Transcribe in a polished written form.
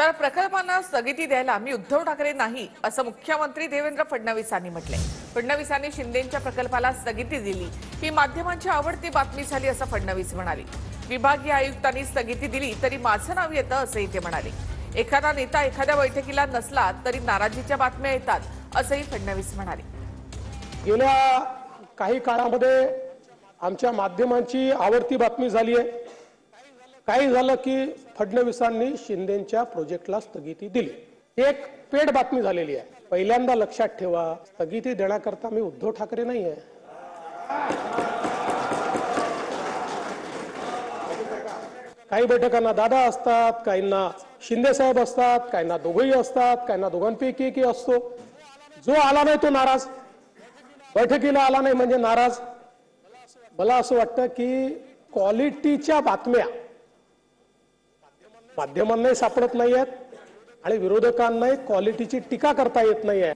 तर प्रकल्पांना स्थगिती द्यायला मी उद्धव ठाकरे नाही असं मुख्यमंत्री देवेंद्र फडणवीसांनी म्हटलंय। फडणवीसांनी शिंदेंच्या प्रकल्पाला स्थगिती दिली ही माध्यमांची आवडती बातमी झाली असं फडणवीस म्हणाले। विभागीय आयुक्तांनी स्थगिती दिली तरी माझं नाव येतं असंही ते म्हणाले। एखादा नेता एखाद्या बैठकीला नसला तरी नाराजीच्या बातम्या येतात असंही फडणवीस म्हणाले। गेल्या काही काळामध्ये आमच्या माध्यमांची आवडती बातमी झाली आहे। काही झालं की फडणवीसांनी शिंदेंच्या प्रोजेक्टला स्थगिती दिली। एक पेड बातमी झालेली आहे। पहिल्यांदा लक्षात ठेवा, स्थगिती देण्याकरता मी उद्धव ठाकरे नाही आहे। काही बैठकांना दादा असतात, काहींना शिंदे साहेब असतात, काहींना दोघंही असतात, काहींना दोघांपैकी एकही असतो। जो आला नाही तो नाराज, बैठकीला आला नाही म्हणजे नाराज। मला असं वाटतं की क्वालिटीच्या बातम्या माध्यमांनाही सापडत नाहीयेत आणि विरोधकांनाही क्वालिटीची टीका करता येत नाहीये।